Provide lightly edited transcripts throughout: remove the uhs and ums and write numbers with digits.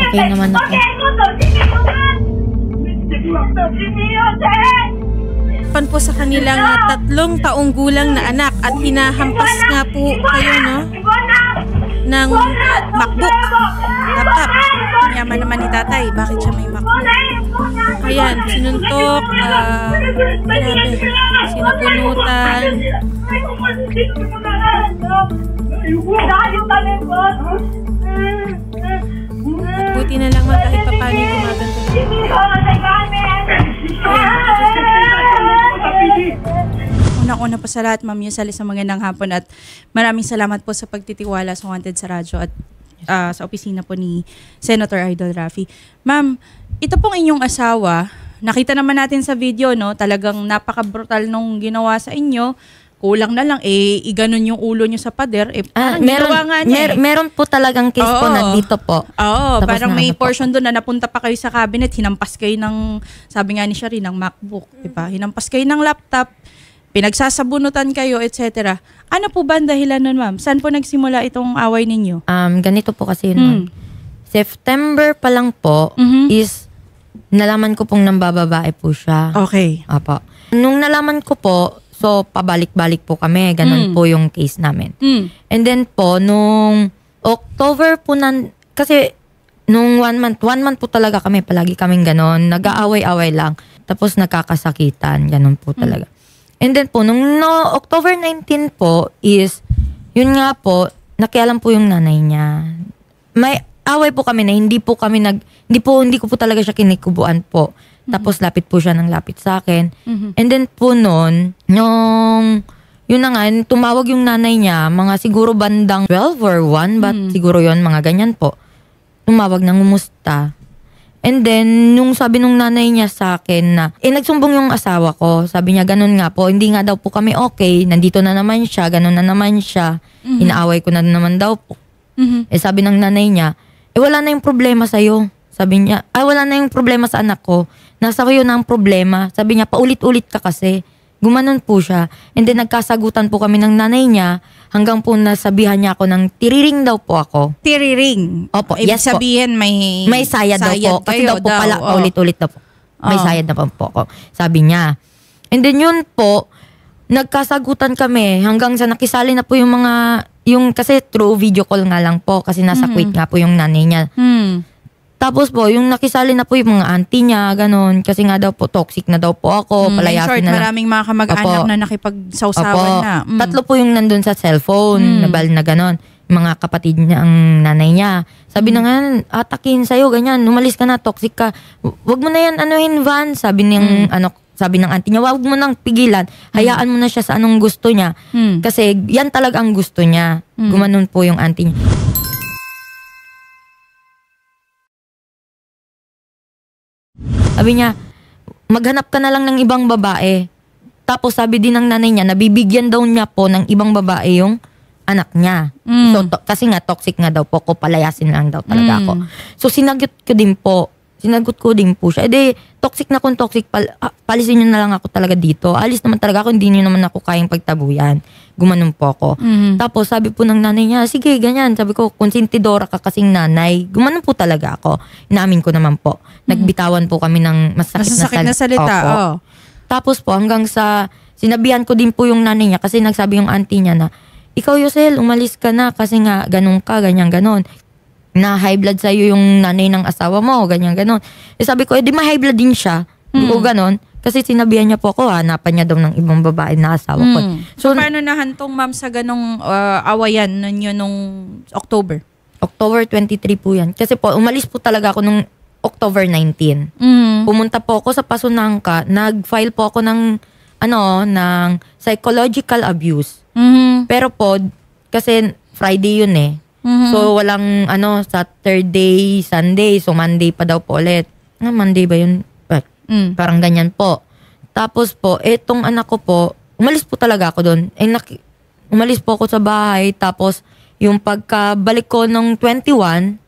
Okay naman ako. Pan po sa kanilang 3 taong gulang na anak at hinahampas nga po kayo, no, ng MacBook, laptop. Yaman naman ni tatay, bakit siya may MacBook? Ayan, sinuntok, grabe, sinapunutan. Buti na lang man kahit paano yung gumaganto. Unang-una po sa lahat, Ma'am Yusali, sa magandang hapon at maraming salamat po sa pagtitiwala sa Wanted sa radyo at sa opisina po ni Senator Idol Rafi. Ma'am, ito pong inyong asawa, nakita naman natin sa video, no, talagang napaka-brutal nung ginawa sa inyo. Kulang na lang, iganon yung ulo nyo sa pader. Meron po talagang case po nandito po. Oo, parang may portion doon na napunta pa kayo sa cabinet, hinampas kayo ng, sabi nga ni Shari, ng MacBook. Diba? Hinampas kayo ng laptop, pinagsasabunutan kayo, etc. Ano po ba ang dahilan nun, ma'am? Saan po nagsimula itong away ninyo? Ganito po kasi yun, September pa lang po is nalaman ko pong nambababae po siya. Okay. Apo. Nung nalaman ko po, so, pabalik-balik po kami. Ganun po yung case namin. And then po, nung October po, kasi nung 1 month po talaga kami, palagi kaming ganun. Nag-aaway-away lang. Tapos nagkakasakitan. Ganun po talaga. And then po, nung October 19 po is, yun nga po, nakialam po yung nanay niya. May away po kami na hindi ko po talaga siya kinikubuan po. Tapos lapit po siya ng lapit sa akin. And then po noon, yun na nga, tumawag yung nanay niya, mga siguro bandang 12 or 1, but siguro yun, mga ganyan po. Tumawag ng umusta. And then, nung sabi nung nanay niya sa akin na, nagsumbong yung asawa ko. Sabi niya, ganun nga po, hindi nga daw po kami okay. Nandito na naman siya, ganun na naman siya. Inaaway ko na naman daw po. Sabi ng nanay niya, wala na yung problema sa'yo. Sabi niya, wala na yung problema sa anak ko. Nasa kayo na ang problema. Sabi niya, paulit-ulit ka kasi. Gumanon po siya. And then nagkasagutan po kami ng nanay niya hanggang po nasabihan niya ako ng tiriring daw po ako. Tiriring? Opo, Ibig yes po. sabihin may sayad daw po. Kasi daw po pala, paulit-ulit daw po. May sayad na po ako. Sabi niya. And then yun po, nagkasagutan kami hanggang sa nakisali na po yung kasi through video call nga lang po kasi nasa Kuwait nga po yung nanay niya. Tapos po, yung nakisali na po yung mga auntie niya, ganun. Kasi nga daw po, toxic na daw po ako. Palayasin short, na lang. maraming mga kamag-anak na nakipagsawsawan na. Tatlo po yung nandun sa cellphone, na ganun. Mga kapatid niya, ang nanay niya. Sabi na nga, atakin sa'yo, ganyan. Umalis ka na, toxic ka. Wag mo na yan, anuhin, Van. Sabi ng auntie niya, wag mo nang pigilan. Hayaan mo na siya sa anong gusto niya. Kasi yan talaga ang gusto niya. Gumanon po yung auntie niya. Sabi niya, maghanap ka na lang ng ibang babae. Tapos sabi din ng nanay niya, nabibigyan daw niya po ng ibang babae yung anak niya. So, kasi nga, toxic nga daw po ko, palayasin lang daw talaga ako. So, sinagot ko din po siya. Toxic na kung toxic, palisin niyo na lang ako talaga dito. Alis naman talaga ako, hindi niyo naman ako kayang pagtabuyan. Gumanon po ako. Tapos sabi po ng nanay niya, sige, ganyan. Sabi ko, konsentidora ka kasing nanay. Gumanon po talaga ako. Inamin ko naman po. Nagbitawan po kami ng masakit na salita. Tapos po, hanggang sa, sinabihan ko din po yung nanay niya kasi nagsabi yung auntie niya na, ikaw, Yosel, umalis ka na kasi nga, ganun ka, ganyan, ganon. Na high blood sa'yo yung nanay ng asawa mo, ganyan, ganon. Sabi ko, di ma-high blood din siya. O ganon. Kasi sinabihan niya po ako, hanapan niya daw ng ibang babae na asawa ko. So, paano nahantong, ma'am, sa ganong awayan ninyo nung October? October 23 po yan. Kasi po, umalis po talaga ako nung October 19. Pumunta po ako sa Pasunangka, nag-file po ako ng psychological abuse. Pero po, kasi Friday yun eh. So, walang Saturday, Sunday. So, Monday pa daw po ulit. Monday ba yun? Parang ganyan po. Tapos po, etong anak ko po, umalis po talaga ako doon. Umalis po ako sa bahay. Tapos, yung pagkabalik ko nung 21,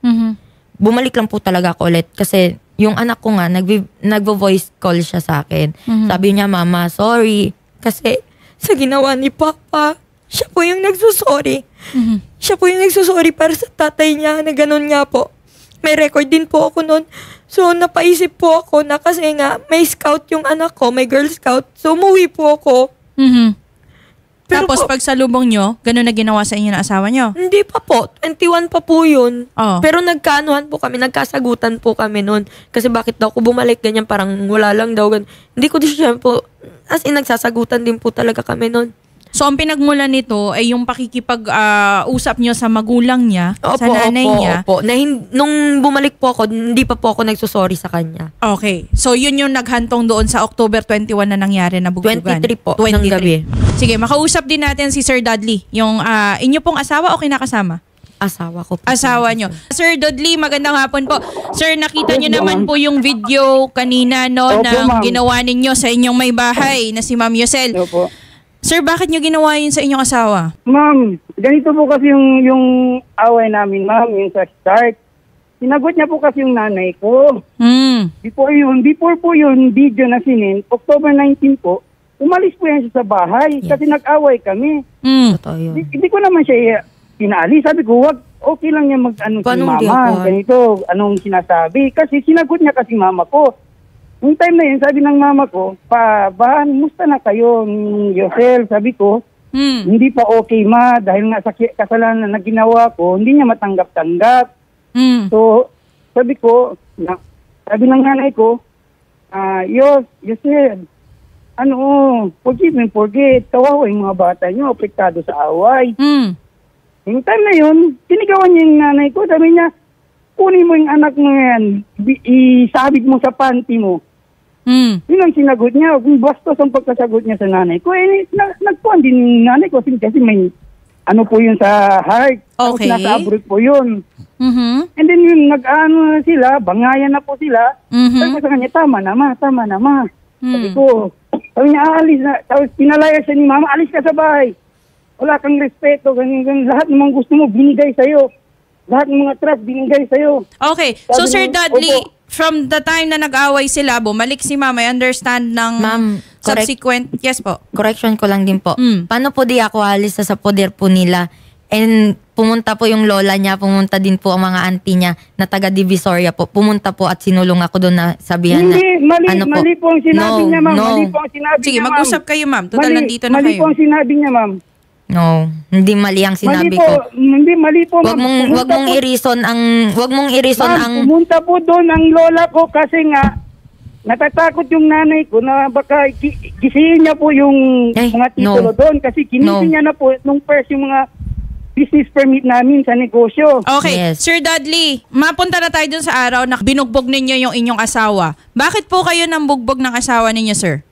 bumalik lang po talaga ako ulit. Kasi, yung anak ko nga, nagvo-voice call siya sa akin. Sabi niya, Mama, sorry. Kasi, sa ginawa ni Papa, siya po yung nagsusorry. Siya po yung nagsusorry para sa tatay niya na ganun nga po. May record din po ako noon. So, napaisip po ako na kasi nga, may scout yung anak ko, may girl scout. So, umuwi po ako. Pero Tapos po, pag salubong nyo, ganun na ginawa sa inyo ng asawa nyo? hindi pa po. 21 pa po yun. Oh. Pero nagkaanuhan po kami, nagkasagutan po kami noon. Kasi bakit daw ako bumalik ganyan, parang wala lang daw. Ganun. Hindi ko din siya po, as in nagsasagutan din po talaga kami noon. So, ang pinagmulan nito ay yung pakikipag-usap nyo sa magulang niya, sa nanay niya. Opo. Nung bumalik po ako, hindi pa po ako nagsusorry sa kanya. Okay. So, yun yung naghantong doon sa October 21 na nangyari na bugbugan. 23 po, ng gabi. Sige, makausap din natin si Sir Dudley. Yung inyo pong asawa o kinakasama? Asawa ko po. Asawa nyo. Sir Dudley, magandang hapon po. Sir, nakita nyo naman po yung video kanina no, Opo, ng ma'am. ginawa ninyo sa inyong may bahay na si Ma'am Yosel. Opo. Sir, bakit nyo ginawa yun sa inyong asawa? Ma'am, ganito po kasi yung away namin, ma'am, yung sa start. Sinagot niya po kasi yung nanay ko. Before po yun, video na sinin, October 19 po, umalis po yan siya sa bahay kasi nag-away kami. Totoo yun. Hindi ko naman siya pinaalis. Sabi ko, wag, okay lang niya mag-ano si Paano di mama. ako? Ganito, anong sinasabi. Kasi sinagot niya kasi mama ko. Yung time na yun, sabi ng mama ko, musta na kayo, Yosel? Sabi ko, hindi pa okay ma, dahil nga sa kasalanan na ginawa ko, hindi niya matanggap-tanggap. So, sabi ko, sabi ng nanay ko, Yosel, forgive and forget, kawawa yung mga bata niyo, apektado sa away. Yung time na yun, sinigawan niya yung nanay ko, sabi niya, kunin mo yung anak mo yan, isabit mo sa panty mo. Yun ang sinagot niya. Kung bastos ang pagkasagot niya sa nanay ko, nagpuan din yung nanay ko kasi may ano po yun sa heart. Okay. Tapos nasa abroad po yun. And then yun, nag-ano na sila, bangayan na po sila. Sabi ko sa kanya, tama na ma. Sabi ko, sabi niya, aalis na. Tapos pinalaya siya ni mama, alis ka sa bahay. Wala kang respeto. Ganyan. Lahat ng mga gusto mo, binigay sa'yo. Lahat ng mga trap, binigay sa'yo. Okay. So, Sabi Sir niya, Dudley, opo. from the time na nag-away sila, bumalik si Ma'am, I understand ng Ma'am, subsequent... Yes po. Correction ko lang din po. Paano po di ako alis sa poder po nila? And pumunta po yung lola niya, pumunta din po ang mga auntie niya na taga Divisoria po. Pumunta po at sinulong ako doon na sabihan Hindi, na... mali po ang sinabi niya, ma'am. Mali po ang sinabi Sige, niya, ma'am. mag-usap kayo, Ma'am. Total, nandito na Mali kayo. po ang sinabi niya, ma'am. No, hindi mali ang sinabi mali ko. po, hindi mali po, Wag ma'am. mong i-reason Ma'am, ang pumunta po doon ang lola ko kasi nga natatakot yung nanay ko na baka gisihin niya po yung mga titulo doon kasi kinisi niya na po nung first yung mga business permit namin sa negosyo. Okay. Yes. Sir Dudley, mapunta na tayo dun sa araw na binugbog ninyo yung inyong asawa. Bakit po kayo nang bugbog ng asawa ninyo, sir?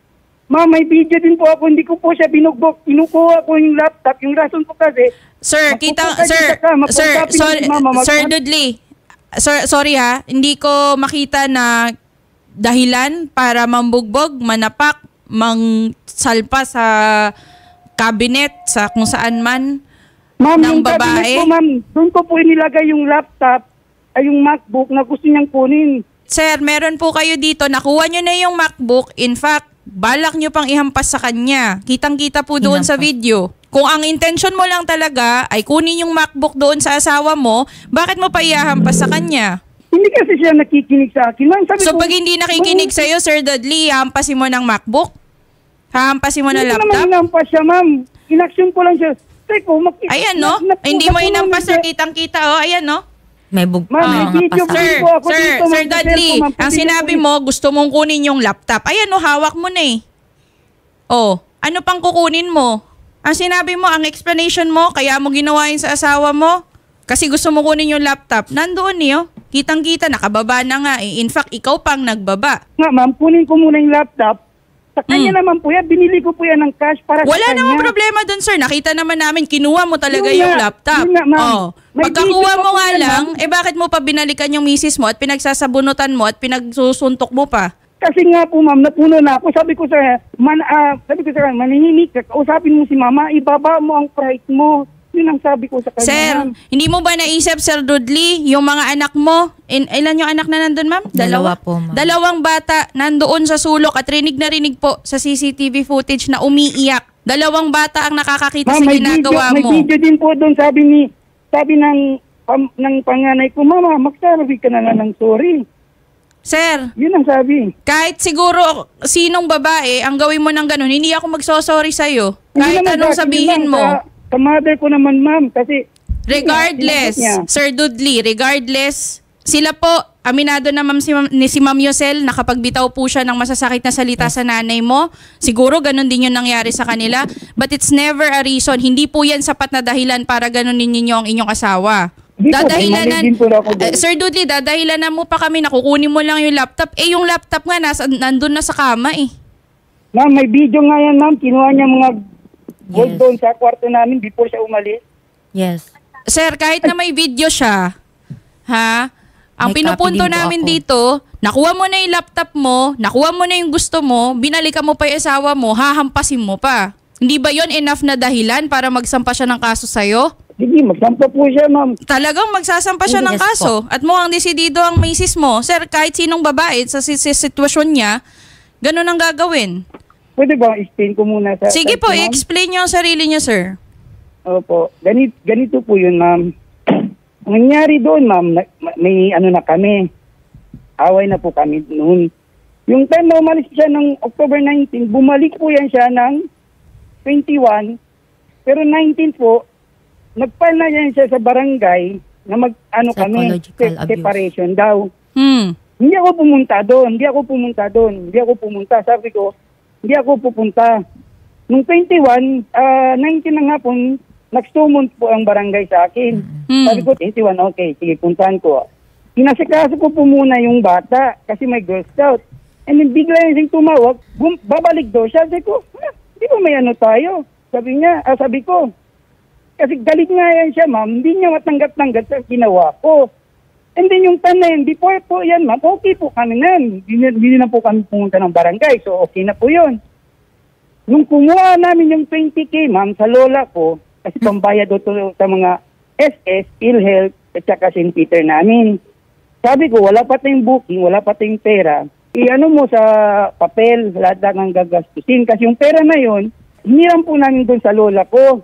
Ma'am, may video din po ako. Hindi ko po siya binugbog. Kinukuha ko yung laptop. Yung rason ko kasi, Sir, Sir Dudley, sorry ha, hindi ko makita na dahilan para mambugbog, manapak, mangsalpa sa cabinet, sa kung saan man, ma'am, ng yung cabinet babae. ko, ma'am, doon ko po inilagay yung laptop ay yung MacBook na gusto niyang kunin. Sir, meron po kayo dito, nakuha nyo na yung MacBook. In fact, balak nyo pang ihampas sa kanya. Kitang-kita po doon sa video. Kung ang intention mo lang talaga ay kunin yung MacBook doon sa asawa mo, bakit mo pa ihahampas sa kanya? Hindi kasi siya nakikinig sa akin. Ma'am, sabi So ko, pag hindi nakikinig sa'yo, Sir Dudley, hahampasin mo ng MacBook? Hahampasin mo ng hindi ko laptop? naman inampas siya, ma'am. Inaksyon ko lang siya. Teko, Ayan, no? Hindi mo inampas, Sir. Kitang-kita, oh. Ayan, no? may Ma'am, may video pasal. po. Sir, po ako dito, Sir ma'am, Dudley, sa cellphone, ma'am. ang sinabi mo, gusto mong kunin yung laptop. Ayan, no? Hawak mo na eh. Oh, ano pang kukunin mo? Ang sinabi mo, ang explanation mo, kaya mo ginawa yun sa asawa mo, kasi gusto mo kunin yung laptop. Nandoon niyo. Kitang-kita, nakababa na nga eh. In fact, ikaw pang nagbaba. Nga, ma'am, kunin ko muna yung laptop. Sa kanya naman po yan, binili ko po yan ng cash para sa Wala kanya. namang problema dun, sir. Nakita naman namin, kinuha mo talaga Yun yung nga, laptop. yun nga, ma'am. Oh. May Pagkakuha video mo pa po nga yan, lang, ma'am. bakit mo pa binalikan yung misis mo at pinagsasabunutan mo at pinagsusuntok mo pa? Kasi nga po, ma'am, napuno na ako. Sabi ko sa kanya, manihimik ka, kausapin mo si mama, ibaba mo ang pride mo. Yun ang sabi ko sa kanya, Sir, ma'am. hindi mo ba naisip, Sir Dudley, yung mga anak mo? Ilan yung anak na nandun, ma'am? Dalawa po, ma'am. Dalawang bata nandoon sa sulok at rinig na rinig po sa CCTV footage na umiiyak Dalawang bata ang nakakakita Ma'am, sa ginagawa may mo. video din po doon, sabi ng panganay ko, Mama, magsabi ka na lang ng sorry. Sir, Yun ang sabi. kahit siguro sinong babae, ang gawin mo ng ganun, hindi ako magsosorry sa'yo. Kahit Hindi naman anong sa akin sabihin yun, mo. Sa mother ko naman, ma'am, kasi Regardless, niya. Sir Dudley, regardless, sila po, aminado na si Ma'am Yosel, nakapagbitaw po siya ng masasakit na salita sa nanay mo. Siguro ganun din yung nangyari sa kanila. But it's never a reason. Hindi po yan sapat na dahilan para ganunin ninyo ang inyong asawa. Hindi po, may mali din po ako doon. Sir Dudley, dadahilanan mo pa kami na kukunin mo lang yung laptop. Yung laptop nga, nandun na sa kama eh. Ma'am, may video nga yan, ma'am. Kinuha niya mga gold Yes. doon sa kwarto namin before siya umalis. Yes. Sir, kahit na may video siya, ha? Ang May pinupunto copy din po namin ako. dito, nakuha mo na yung laptop mo, nakuha mo na yung gusto mo, binalikan mo pa yung asawa mo, hahampasin mo pa. Hindi ba yon enough na dahilan para magsampa siya ng kaso sa'yo? Sige, magsampa po siya, ma'am. Talagang magsasampa siya ng Yes kaso. At mukhang desidido ang misis mo. Sir, kahit sinong babae sa sitwasyon niya, ganun ang gagawin. Pwede ba explain ko muna sa... Sige po, ma'am? i-explain niyo ang sarili niyo, sir. Opo. Ganito po yun, ma'am. Ang nangyari doon, ma'am, may ano na kami. Away na po kami noon. Yung time na umalis siya ng October 19, bumalik po yan siya ng 21. Pero 19 po, nagfile na yan siya sa barangay na kami, Psychological abuse. separation daw. Hindi ako pumunta doon. Sabi ko, hindi ako pupunta. Nung 21, 19 na nga po, nag-summon po ang barangay sa akin. Sabi ko, 21, okay, sige, puntahan ko. Pinasikaso ko po muna yung bata kasi may Girl Scout. And then bigla yung tumawag, babalik daw siya. Sabi ko, di ba may ano tayo? Sabi ko, kasi galit nga yan siya, ma'am, hindi niya matanggap-tanggap sa ginawa ko. And then yung time na yun, before po yan, ma'am, okay po kami na. Hindi na po kami pumunta ng barangay, so okay na po yun. Nung kumuha namin yung 20K, ma'am, sa lola ko, kasi pambayad doon sa mga SS, PhilHealth, at saka St. Peter namin. Sabi ko, wala pa tayong booking, wala pa tayong pera. I-ano mo sa papel, lahat ng gagastusin. Kasi yung pera na yun, hiniram po namin doon sa lola ko.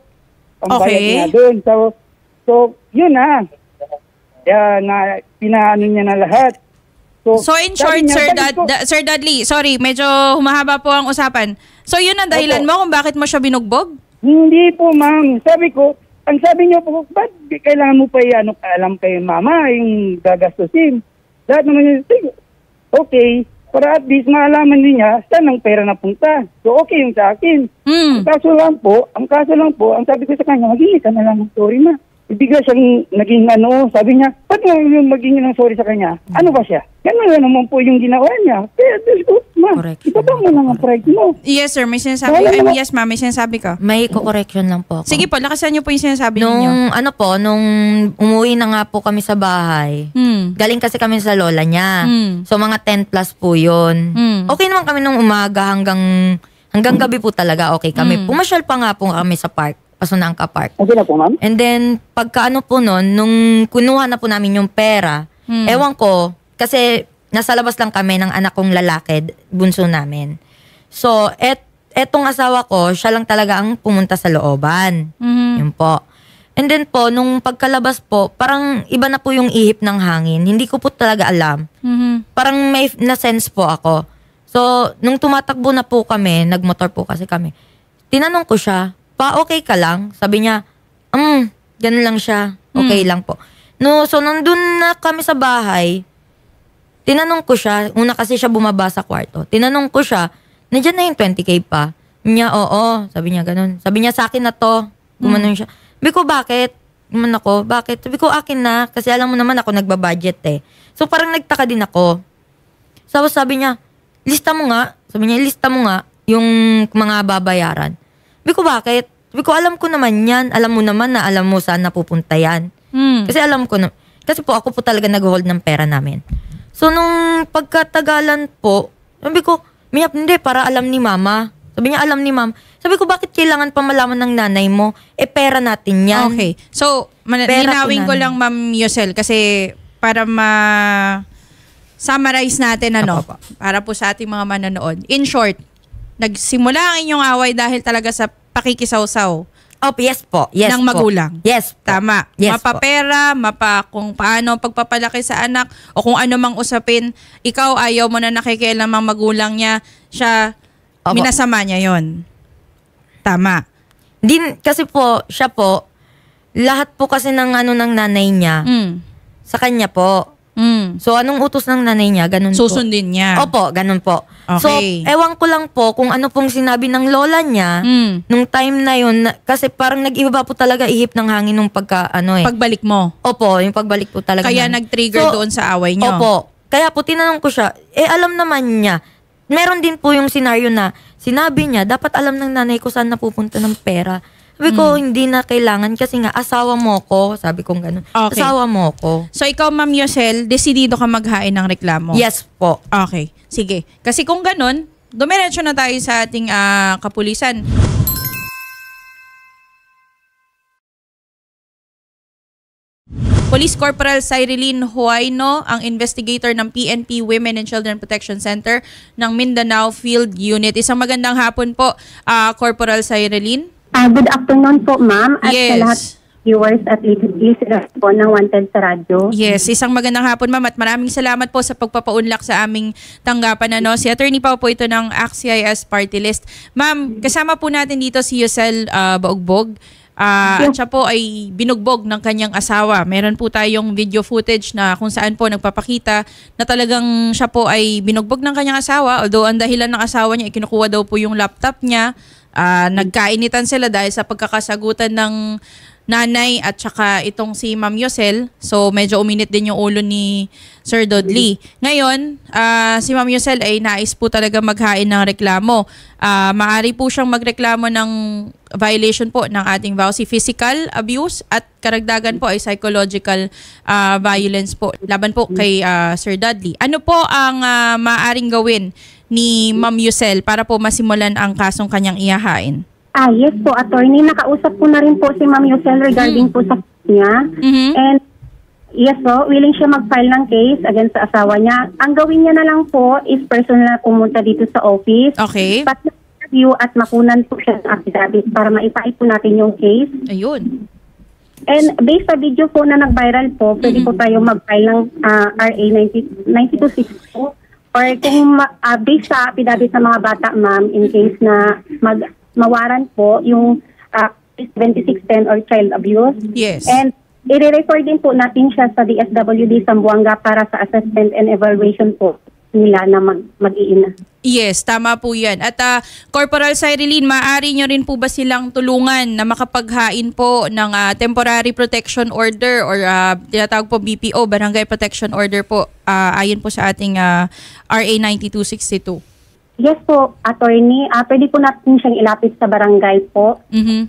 Pambayad niya doon. So, yun na. Pinaano niya na lahat. So in short, Sir Dudley, sorry, medyo humahaba po ang usapan. So yun ang dahilan mo kung bakit mo siya binugbog? Hindi po, ma'am. Sabi ko, ang sabi niyo po, ba't kailangan mo pa alam kay mama yung gagastusin? Lahat naman yun, okay, para at least maalaman din niya saan ang pera napunta. So okay yung sa akin. Ang kaso lang po, ang sabi ko sa kanya, magiging ka na lang ng sorry, ma. Bigla siyang naging sabi niya, ba't nga yung maging ng sorry sa kanya? Ano ba siya? Ganun na naman po yung ginawa niya. Kaya, ma, ibaba mo lang ang pride mo. Yes, sir, may sinasabi. Yes, ma'am, may sinasabi ka. May correction lang po ako. Sige po, lakasan niyo po yung sinasabi ninyo. Nung umuwi na nga po kami sa bahay, galing kasi kami sa lola niya. So mga 10 plus po yun. Okay naman kami nung umaga hanggang gabi po talaga okay kami. Pumasyal pa nga po kami sa park. Pasunangka Park. Okay na po, ma'am? And then, pagka po nun, nung kunuha na po namin yung pera, ewan ko, kasi nasa labas lang kami ng anak kong lalaki, bunso namin. So, etong asawa ko, siya lang talaga ang pumunta sa looban. Yun po. And then po, nung pagkalabas po, parang iba na po yung ihip ng hangin. Hindi ko po talaga alam. Parang may na-sense po ako. So, nung tumatakbo na po kami, nagmotor po kasi kami, tinanong ko siya, okay ka lang? Sabi niya, ganun lang siya. Okay lang po. So, nandun na kami sa bahay, tinanong ko siya, una kasi siya bumaba sa kwarto, tinanong ko siya, nandiyan na yung 20K pa? Niya, oo. Sabi niya, ganun. Sabi niya, sa akin na to. Gumanon siya. Sabi ko, bakit? Gumanon ako, bakit? Sabi ko, akin na. Kasi alam mo naman ako nagbabudget eh. So, parang nagtaka din ako. So, sabi niya, lista mo nga. Sabi niya, lista mo nga yung mga babayaran. Sabi ko, bakit? Sabi ko, alam ko naman yan. Alam mo naman na alam mo saan napupunta yan. Kasi alam ko, kasi po ako po talaga nag-hold ng pera namin. So, nung pagkatagalan po, sabi ko, Miyap, hindi, para alam ni mama. Sabi niya, alam ni ma'am. Sabi ko, bakit kailangan pa malaman ng nanay mo? Pera natin yan. Okay. So, linawin ko lang, Ma'am Yosel, kasi para summarize natin, para po sa ating mga manonood. In short, nagsimula ang inyong away dahil talaga sa pakikisawsaw Yes po. Yes ng po. magulang. Yes po. Tama. Yes Mapapera, kung paano pagpapalaki sa anak o kung ano mang usapin, ikaw ayaw mo na nakikialam ang magulang niya, siya, Opo. minasama niya yon. Tama. Kasi po, siya po, lahat po kasi ng ng nanay niya, sa kanya po. So, anong utos ng nanay niya, ganun po. Susundin niya. Opo, ganun po. Okay. So, ewan ko lang po kung ano pong sinabi ng lola niya, nung time na yun, kasi parang nag-iba po talaga ihip ng hangin nung Pagbalik mo. Opo, yung pagbalik po talaga. Kaya nag-trigger doon sa away niyo. Opo. Kaya po, tinanong ko siya, alam naman niya, meron din po yung senaryo na sinabi niya, dapat alam ng nanay ko saan napupunta ng pera. Sabi ko, hindi na kailangan kasi nga, asawa mo ko. Sabi ko gano'n. Okay. Asawa mo ko. So, ikaw, Ma'am Yosel, desidido ka maghain ng reklamo? Yes po. Okay. Sige. Kasi kung ganun, dumiretso na tayo sa ating kapulisan. Police Corporal Cyrelyn Huayno, ang investigator ng PNP Women and Children Protection Center ng Mindanao Field Unit. Isang magandang hapon po, Corporal Cyrelyn. Good afternoon po, ma'am. At Yes. sa lahat viewers at listeners po ng Wanted sa radyo. Yes, isang magandang hapon, ma'am, at maraming salamat po sa pagpapaunlak sa aming tanggapan. Si Attorney Pao po ito ng ACT-CIS Party List. Ma'am, kasama po natin dito si Yosel Baugbog. At siya po ay binugbog ng kanyang asawa. Meron po tayong video footage na kung saan po nagpapakita na talagang siya po ay binugbog ng kanyang asawa. Although ang dahilan ng asawa niya, ikinukuha daw po yung laptop niya. Nagkainitan sila dahil sa pagkakasagutan ng nanay at saka itong si Ma'am Yosel. So medyo uminit din yung ulo ni Sir Dudley. Ngayon, si Ma'am Yosel ay nais po talaga maghain ng reklamo. Maaari po siyang magreklamo ng violation po ng ating VAUSI, physical abuse at karagdagan po ay psychological violence po laban po kay Sir Dudley. Ano po ang maaaring gawin ni Ma'am Yosel para po masimulan ang kasong kanyang ihahain? Yes po, attorney. Nakausap ko na rin po si Ma'am Yosel regarding po sa niya. And yes po, willing siya mag-file ng case against sa asawa niya. Ang gawin niya na lang po is personal na pumunta dito sa office. Okay. Review at makunan po siya ng affidavit para maipait po natin yung case. Ayun. And based sa video po na nag-viral po, pwede po tayo mag-file ng RA 9262 or kung based sa affidavit ng mga bata, ma'am, in case na mawaran po yung 2610 or child abuse. Yes. And i-refer din po natin siya sa DSWD Zamboanga para sa assessment and evaluation po nila na mag-iina. Yes, tama po yan. At Corporal Cyrelyn, maaari nyo rin po ba silang tulungan na makapaghain po ng temporary protection order or tinatawag po BPO, Barangay Protection Order po, ayon po sa ating RA 9262? Yes po, attorney. Pwede po natin siyang ilapit sa barangay po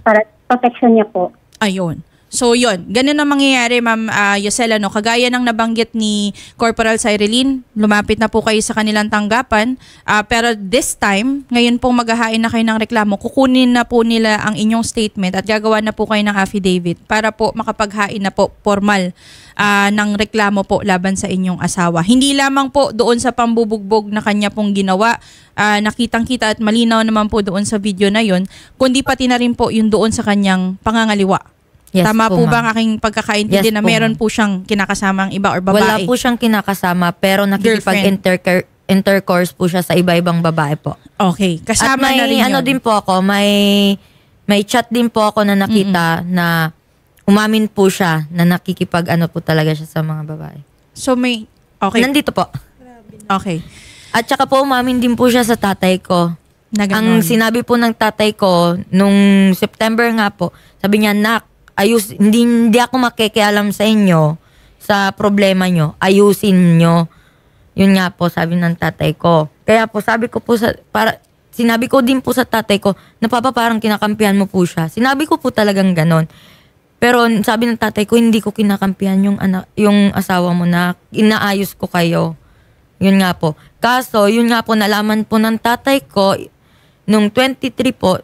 para protection niya po. Ayun. So yun, ganun ang mangyayari, Ma'am Yosel, kagaya ng nabanggit ni Corporal Cyrelyn, lumapit na po kayo sa kanilang tanggapan, pero this time, ngayon pong maghahain na kayo ng reklamo, kukunin na po nila ang inyong statement at gagawa na po kayo ng affidavit para po makapaghain na po formal ng reklamo po laban sa inyong asawa. Hindi lamang po doon sa pambubugbog na kanya pong ginawa, nakitang-kita at malinaw naman po doon sa video na yun, kundi pati na rin po yung doon sa kanyang pangangaliwa. Yes, tama po ba ma'am. ang aking pagkakaintindi na meron po siyang kinakasamang iba or babae? Wala po siyang kinakasama pero nakikipag-intercourse po siya sa iba-ibang babae po. Okay. Kasama at may, na rin yun. din po ako, may chat din po ako na nakita na umamin po siya na nakikipag po talaga siya sa mga babae. So may, okay. Nandito po. Okay. At saka po umamin din po siya sa tatay ko. Ang sinabi po ng tatay ko nung September nga po, sabi niya, "Nak, hindi ako makikialam sa inyo sa problema nyo. Ayusin nyo." Yun nga po, sabi ng tatay ko. Kaya po, sabi ko po sinabi ko din po sa tatay ko, na papa, parang kinakampihan mo po siya. Sinabi ko po talagang ganon. Pero sabi ng tatay ko, hindi ko kinakampihan yung asawa mo na inaayos ko kayo. Yun nga po. Kaso, yun nga po, nalaman po ng tatay ko, nung 23 po,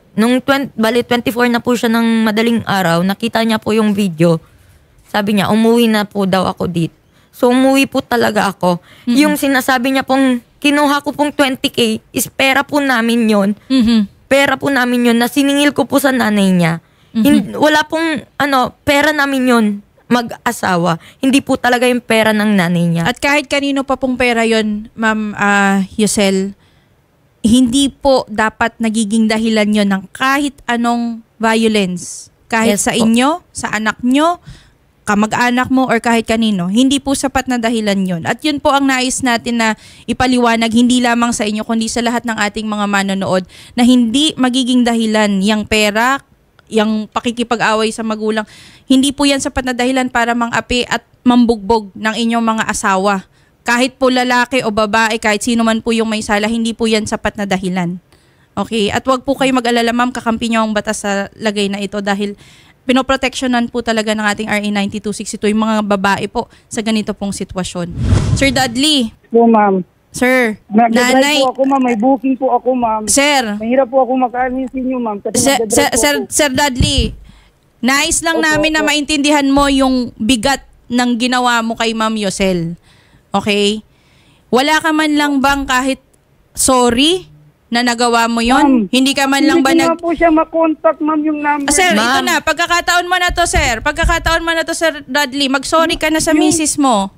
bali 24 na po siya ng madaling araw, nakita niya po yung video. Sabi niya, umuwi na po daw ako dito. So, umuwi po talaga ako. Yung sinasabi niya pong, kinuha ko pong 20K, is pera po namin yon. pera po namin yun na siningil ko po sa nanay niya. Wala pong pera namin yun mag-asawa. Hindi po talaga yung pera ng nanay niya. At kahit kanino pa pong pera yon, Ma'am Yosel, hindi po dapat nagiging dahilan yon ng kahit anong violence. Kahit Yes sa po. inyo, sa anak nyo, kamag-anak mo, or kahit kanino. Hindi po sapat na dahilan yon. At yun po ang nais natin na ipaliwanag, hindi lamang sa inyo, kundi sa lahat ng ating mga manonood, na hindi magiging dahilan yung pera, yung pakikipag-away sa magulang, hindi po yan sapat na dahilan para mang-api at mambugbog ng inyong mga asawa. Kahit po lalaki o babae, kahit sino man po yung may sala, hindi po yan sapat na dahilan. Okay? At wag po kayo mag-alala, ma'am, kakampi nyo ang batas sa lagay na ito dahil pinoproteksyonan po talaga ng ating RA 9262 yung mga babae po sa ganito pong sitwasyon. Sir Dudley. Po, ma'am. Sir, Nag-drive nanay. po ako, ma'am. May booking po ako, ma'am. Sir, Mahirap po ako makaanin sa inyo, ma'am. Kasi nag-drive po ako. Sir Dudley, nais lang Opo, namin na opo. maintindihan mo yung bigat ng ginawa mo kay Ma'am Yosel. Okay? Wala ka man lang bang kahit sorry na nagawa mo yon? Ma'am, Hindi ka man lang ba Hindi ko na po siya makontak, ma'am, yung number. Sir, ito Ma'am. na. Pagkakataon mo na to, sir. Pagkakataon mo na to, Sir Dudley. Mag-sorry ka na sa misis mo.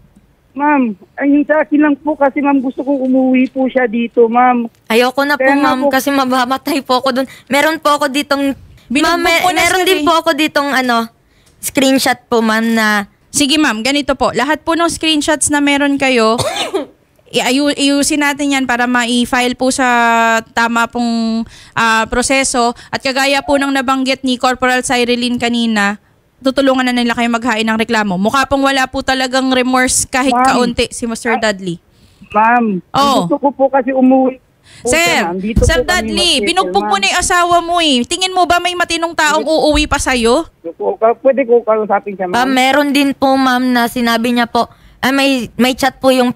Ma'am, ayun sa akin lang po kasi, ma'am, gusto kong umuwi po siya dito, ma'am. Ayoko na po, Kaya nga ma'am, po- kasi mamamatay po ako doon. Meron po ako ditong, Binugbog ma'am, ko na, meron sir, din eh. po ako ditong, screenshot po, ma'am, na, Sige, ma'am. Ganito po. Lahat po ng screenshots na meron kayo, iusin natin yan para ma-file po sa tama pong proseso. At kagaya po ng nabanggit ni Corporal Cyrillin kanina, tutulungan na nila kayo maghain ng reklamo. Mukha pong wala po talagang remorse kahit Ma'am. kaunti si Mr. Dudley. Ma'am, Oh. gusto ko po kasi umuwi. po Sir, siya, ma'am. Dito Sir po kami Dudley, mag-settle, binugbog mo ma'am. na yung asawa mo eh. Tingin mo ba may matinong taong uuwi pa sa'yo? Pwede ko kausapin siya, ma'am, ma'am. meron din po, ma'am, na sinabi niya po, may chat po yung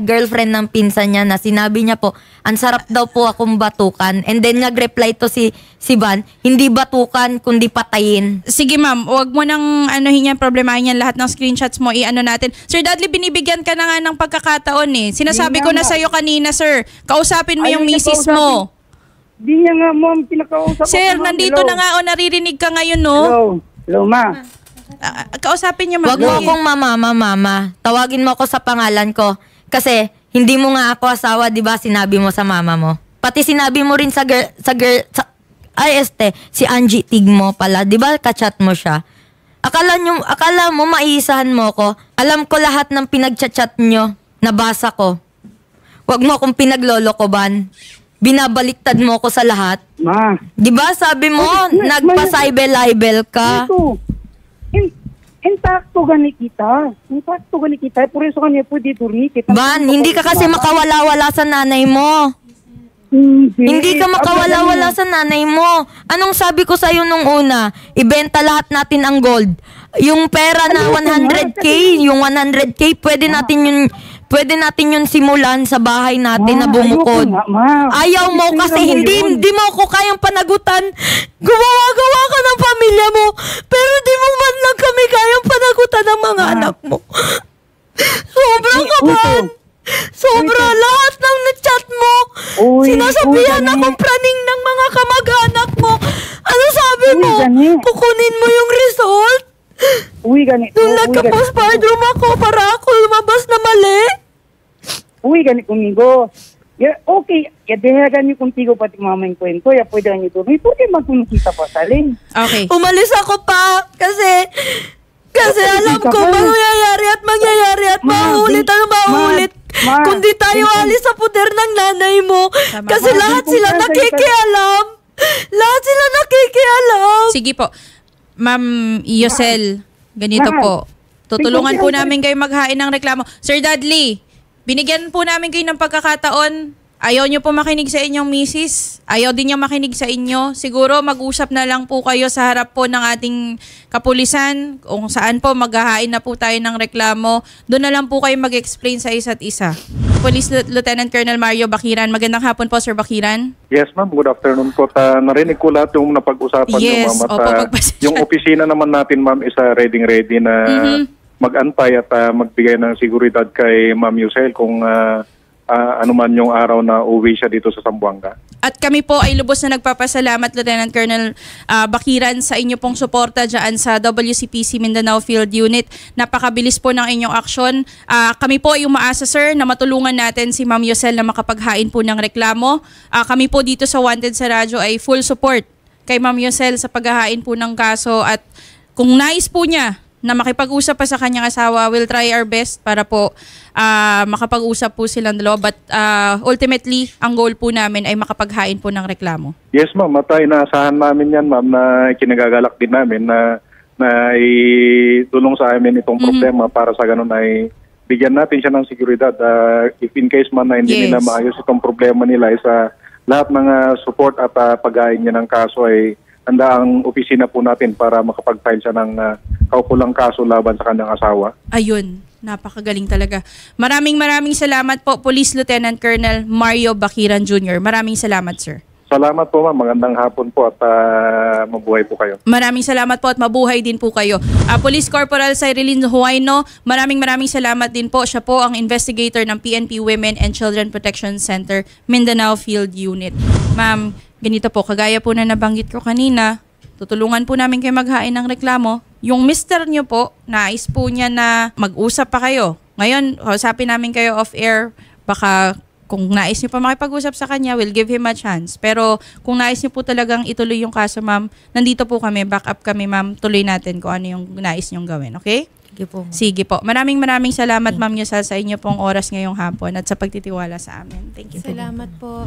girlfriend ng pinsa niya na sinabi niya po, ang sarap daw po akong batukan. And then nag-reply to si Van, hindi batukan, kundi patayin. Sige ma'am, wag mo nang anuhin yan, problemahin yan, lahat ng screenshots mo, i-ano natin. Sir Dudley, binibigyan ka na nga ng pagkakataon eh. Sinasabi ko na sa'yo kanina, sir, kausapin mo Ayaw yung niya misis kausapin. mo. Di niya nga, ma'am, pinakausap Sir, ako, ma'am. nandito Hello. na nga o naririnig ka ngayon, no? Hello, ma. Kausapin niyo, ma'am. Wag mo akong mama. Tawagin mo ako sa pangalan ko. Kasi, hindi mo nga ako asawa, di ba? Sinabi mo sa mama mo. Pati sinabi mo rin si Angie Tigmo pala. Di ba kachat mo siya? Akala mo maiisahan mo ko. Alam ko lahat ng pinagchat-chat nyo. Nabasa ko. Wag mo akong pinaglolokoban. Binabaliktad mo ko sa lahat. Ma. Di ba sabi mo, nagpa-cyber-libel ka? Ito. Intakto gani kita. Por eso kanya pwede durikit. Ban, hindi ka kasi makawala-wala sa nanay mo. Hindi ka makawala-wala sa nanay mo. Anong sabi ko sa'yo nung una? Ibenta lahat natin ang gold. Yung pera na 100K, yung 100K, pwede natin yun simulan sa bahay natin na bumukod. Ayaw mo kasi hindi mo ako kayang panagutan. Gumawa ka ng pamilya mo, pero di mo man lang kami kayang panagutan ng mga anak mo. Sobra ka ba? Sobra lahat ng chat mo. Sinasabihan akong praning ng mga kamag-anak mo. Ano sabi mo? Kukunin mo yung result? Nung nagka-postpartum ako para ako lumabas na mali? Gani conmigo. Ya, okay, ya dejagan niyo contigo pati mama yung kwento. Ya pwede niyo dormir. Pwede magkita pa salin. Okay. Umalis ako pa kasi alam ko mangyayari at maulit ang maulit. Kung di tayo alis sa puder ng nanay mo. Tama. Kasi lahat sila nakikialam. Sige po. Ma'am Yosel, ganito po. Tutulungan po namin kayo maghain ng reklamo. Sir Dudley, binigyan po namin kayo ng pagkakataon. Ayaw nyo po makinig sa inyong misis. Ayaw din niya makinig sa inyo. Siguro mag-usap na lang po kayo sa harap po ng ating kapulisan. Kung saan po maghahain na po tayo ng reklamo. Doon na lang po kayo mag-explain sa isa't isa. Police Lieutenant Colonel Mario Bakiran. Magandang hapon po, Sir Bakiran. Yes, ma'am. Good afternoon po. Narinig ko lahat yung napag-usapan Yes, niyo, ma'am. opo, At pagpasensya. yung opisina naman natin, ma'am, is ready na mag-antay at magbigay ng seguridad kay Ma'am Yosel kung ano man yung araw na uwi siya dito sa Zamboanga. At kami po ay lubos na nagpapasalamat, Lieutenant Colonel Bakiran, sa inyo pong suporta dyan sa WCPC Mindanao Field Unit. Napakabilis po ng inyong aksyon. Kami po ay umaasa, sir, na matulungan natin si Ma'am Yosel na makapaghain po ng reklamo. Kami po dito sa Wanted sa Radyo ay full support kay Ma'am Yosel sa paghahain po ng kaso, at kung nais po niya na makipag-usap pa sa kanyang asawa, we'll try our best para po makapag-usap po silang dalawa. But ultimately, ang goal po namin ay makapaghain po ng reklamo. Yes, ma'am. Inaasahan namin yan, ma'am, na kinagagalak din namin na itulong sa amin itong problema para sa ganun ay bigyan natin siya ng seguridad. If in case man na hindi nila maayos itong problema nila, sa lahat ng support at paghain niya ng kaso ay handa ang opisina po natin para makapag-file siya ng kaukulang kaso laban sa kanyang asawa. Ayun, napakagaling talaga. Maraming salamat po, Police Lieutenant Colonel Mario Bakiran Jr. Maraming salamat, sir. Salamat po, ma'am. Magandang hapon po at mabuhay po kayo. Maraming salamat po at mabuhay din po kayo. Police Corporal Cyrillin Huayno, maraming salamat din po. Siya po ang investigator ng PNP Women and Children Protection Center Mindanao Field Unit. Ma'am, ganito po, kagaya po na nabanggit ko kanina, tutulungan po namin kayo maghain ng reklamo. Yung mister nyo po, nais po niya na mag-usap pa kayo. Ngayon, kausapin namin kayo off-air. Baka kung nais nyo pa makipag-usap sa kanya, we'll give him a chance. Pero kung nais nyo po talagang ituloy yung kaso, ma'am, nandito po kami, back up kami, ma'am. Tuloy natin kung ano yung nais nyong gawin, okay? Sige po. Sige po. Maraming salamat, Ma'am Yosel, sa inyo pong oras ngayong hapon at sa pagtitiwala sa amin. Thank you. Salamat po.